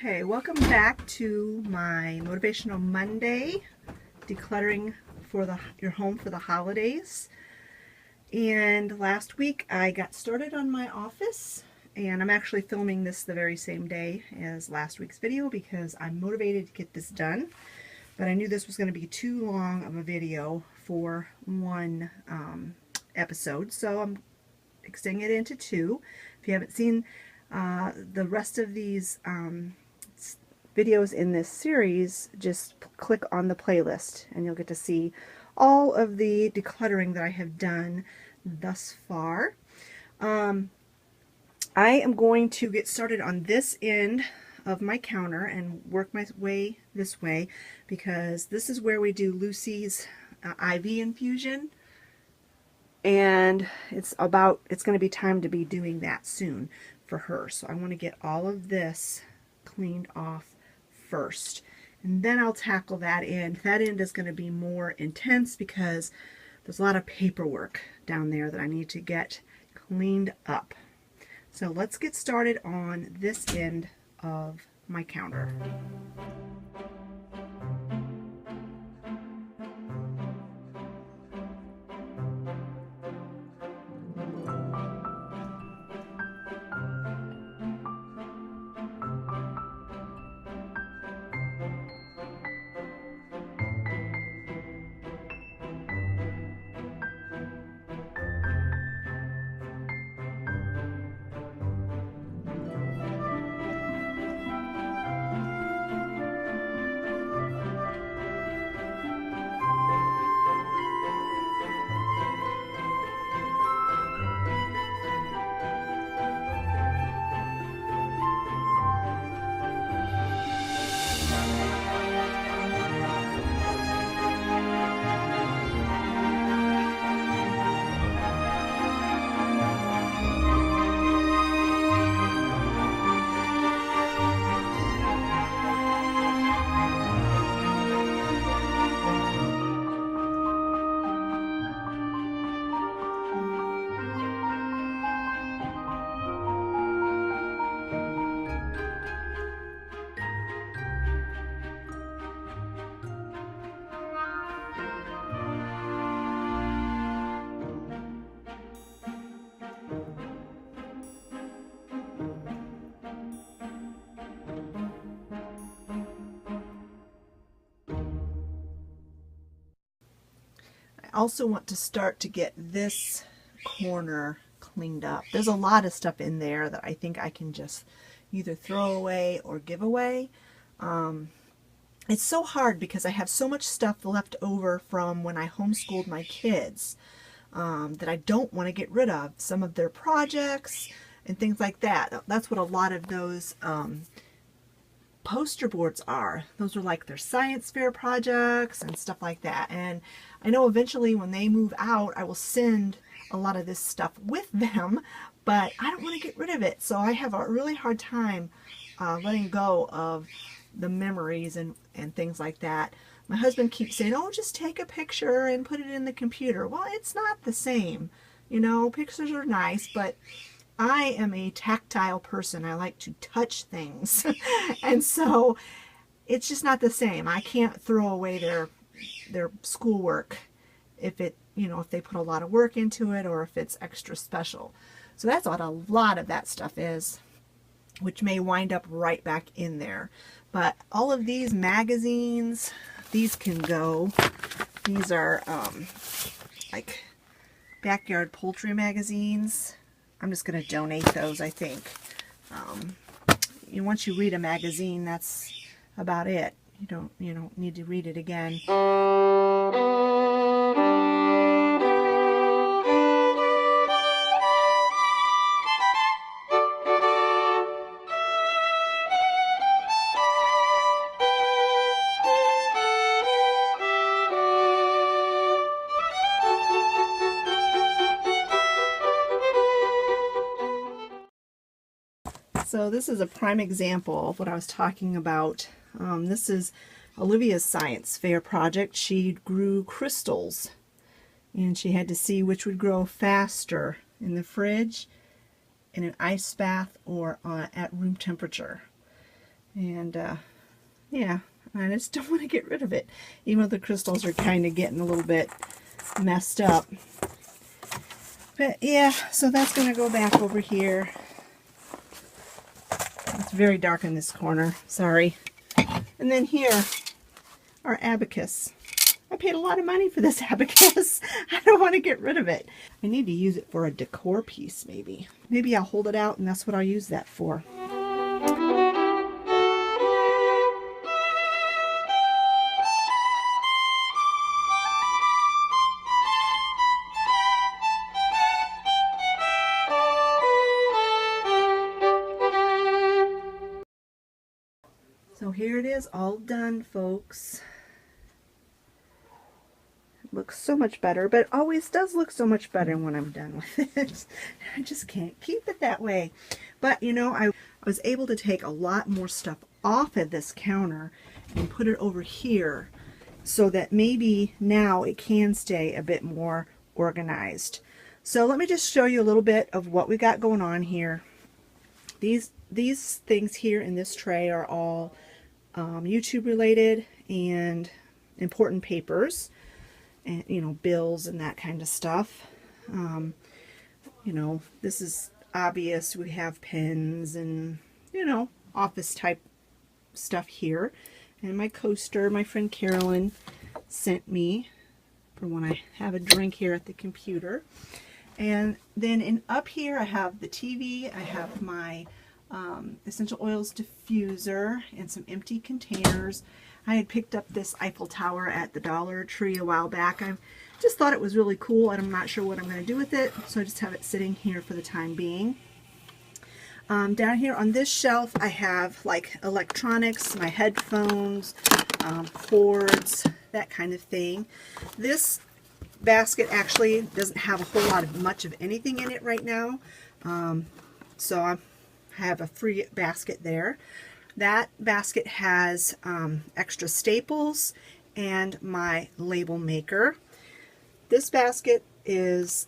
Okay, welcome back to my Motivational Monday, decluttering for your home for the holidays. And last week I got started on my office, and I'm actually filming this the very same day as last week's video because I'm motivated to get this done. But I knew this was going to be too long of a video for one episode, so I'm extending it into two. If you haven't seen the rest of these videos in this series, just click on the playlist and you'll get to see all of the decluttering that I have done thus far. I am going to get started on this end of my counter and work my way this way because this is where we do Lucy's IV infusion, and it's going to be time to be doing that soon for her. So I want to get all of this cleaned off first, and then I'll tackle that end. That end is going to be more intense because there's a lot of paperwork down there that I need to get cleaned up. So let's get started on this end of my counter. I also want to start to get this corner cleaned up. There's a lot of stuff in there that I think I can just either throw away or give away. It's so hard because I have so much stuff left over from when I homeschooled my kids that I don't want to get rid of. Some of their projects and things like that. That's what a lot of those poster boards are. Those are like their science fair projects and stuff like that. And I know eventually when they move out, I will send a lot of this stuff with them, but I don't want to get rid of it. So I have a really hard time letting go of the memories and things like that. My husband keeps saying, oh, just take a picture and put it in the computer. Well, it's not the same. You know, pictures are nice, but I am a tactile person. I like to touch things. And so it's just not the same. I can't throw away their schoolwork if they put a lot of work into it or if it's extra special. So that's what a lot of that stuff is, which may wind up right back in there. But all of these magazines, these can go. These are like backyard poultry magazines. I'm just going to donate those, I think. Once you read a magazine, that's about it. You don't need to read it again. So this is a prime example of what I was talking about. This is Olivia's science fair project. She grew crystals, and she had to see which would grow faster in the fridge, in an ice bath, or at room temperature. And yeah, I just don't want to get rid of it, even though the crystals are kind of getting a little bit messed up. But yeah, so that's going to go back over here. It's very dark in this corner, sorry. And then here, our abacus. I paid a lot of money for this abacus. I don't want to get rid of it. I need to use it for a decor piece, maybe. Maybe I'll hold it out and that's what I'll use that for. So here it is, all done, folks. It looks so much better, but it always does look so much better when I'm done with it. I just can't keep it that way. But you know, I was able to take a lot more stuff off of this counter and put it over here so that maybe now it can stay a bit more organized. So let me just show you a little bit of what we got going on here. These things here in this tray are all YouTube related and important papers, and you know, bills and that kind of stuff. You know, this is obvious. We have pens and, you know, office type stuff here. And my coaster, my friend Carolyn sent me for when I have a drink here at the computer. And then up here I have the TV, I have my essential oils diffuser and some empty containers. I had picked up this Eiffel Tower at the Dollar Tree a while back. I just thought it was really cool and I'm not sure what I'm going to do with it, so I just have it sitting here for the time being. Down here on this shelf I have like electronics, my headphones, cords, that kind of thing. This basket actually doesn't have a whole lot of much of anything in it right now, so I have a free basket there. That basket has extra staples and my label maker. This basket is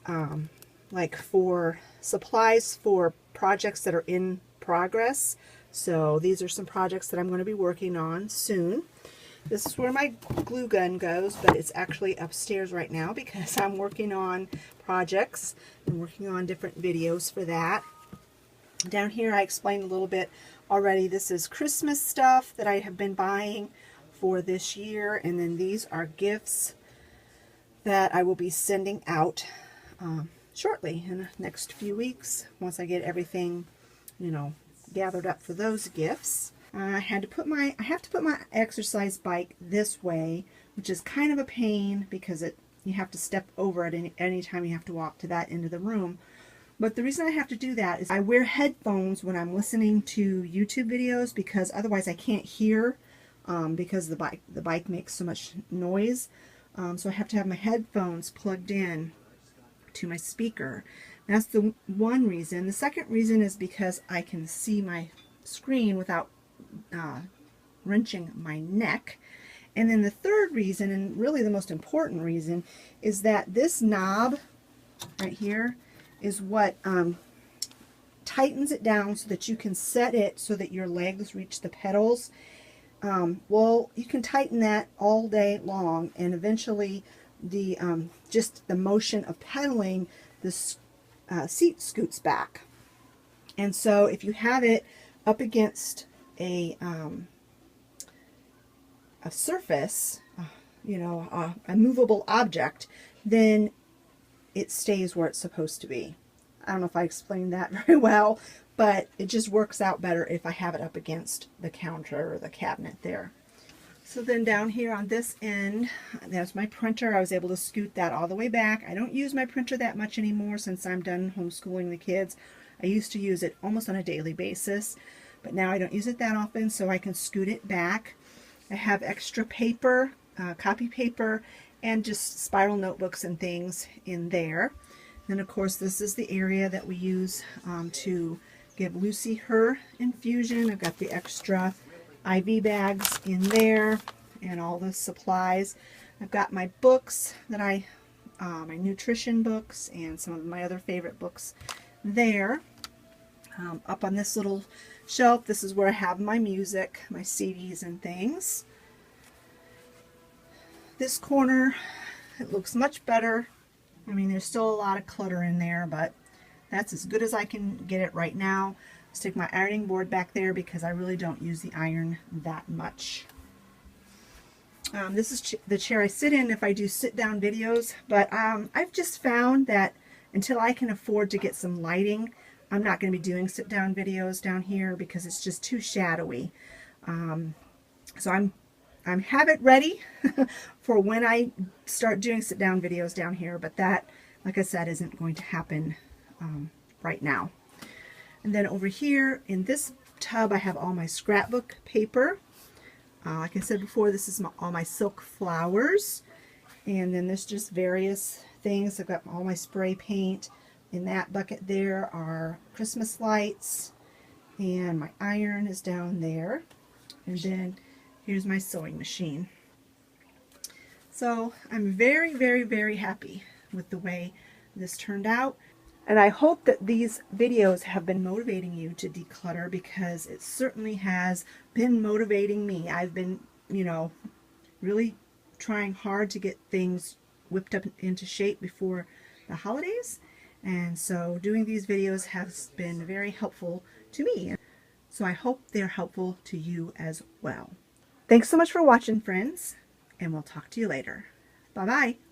like for supplies for projects that are in progress. So these are some projects that I'm going to be working on soon. This is where my glue gun goes, but it's actually upstairs right now because I'm working on projects and working on different videos for that. Down here I explained a little bit already. This is Christmas stuff that I have been buying for this year, and then these are gifts that I will be sending out shortly in the next few weeks once I get everything, you know, gathered up for those gifts. I have to put my exercise bike this way, which is kind of a pain because you have to step over it any time you have to walk to that end of the room. But the reason I have to do that is I wear headphones when I'm listening to YouTube videos because otherwise I can't hear because the bike makes so much noise. So I have to have my headphones plugged in to my speaker. That's the one reason. The second reason is because I can see my screen without wrenching my neck. And then the third reason, and really the most important reason, is that this knob right here is what tightens it down so that you can set it so that your legs reach the pedals. Well, you can tighten that all day long, and eventually the just the motion of pedaling, the seat scoots back. And so if you have it up against a surface, you know, a movable object, then it stays where it's supposed to be. I don't know if I explained that very well, but it just works out better if I have it up against the counter or the cabinet there. So then down here on this end, there's my printer. I was able to scoot that all the way back. I don't use my printer that much anymore since I'm done homeschooling the kids. I used to use it almost on a daily basis, but now I don't use it that often, so I can scoot it back. I have extra paper, copy paper, and just spiral notebooks and things in there. Then of course this is the area that we use to give Lucy her infusion. I've got the extra IV bags in there and all the supplies. I've got my books that my nutrition books and some of my other favorite books there. Up on this little shelf, this is where I have my music, my CDs and things. This corner, it looks much better. I mean, there's still a lot of clutter in there, but that's as good as I can get it right now. Stick my ironing board back there because I really don't use the iron that much. This is the chair I sit in if I do sit-down videos, but I've just found that until I can afford to get some lighting, I'm not going to be doing sit-down videos down here because it's just too shadowy. So I'm have it ready for when I start doing sit-down videos down here, but that, like I said, isn't going to happen right now. And then over here in this tub, I have all my scrapbook paper. Like I said before, this is all my silk flowers. And then there's just various things. I've got all my spray paint. In that bucket there are Christmas lights. And my iron is down there. And then here's my sewing machine. So I'm very, very, very happy with the way this turned out. And I hope that these videos have been motivating you to declutter, because it certainly has been motivating me. I've been, you know, really trying hard to get things whipped up into shape before the holidays. And so doing these videos has been very helpful to me. So I hope they're helpful to you as well. Thanks so much for watching, friends, and we'll talk to you later. Bye-bye.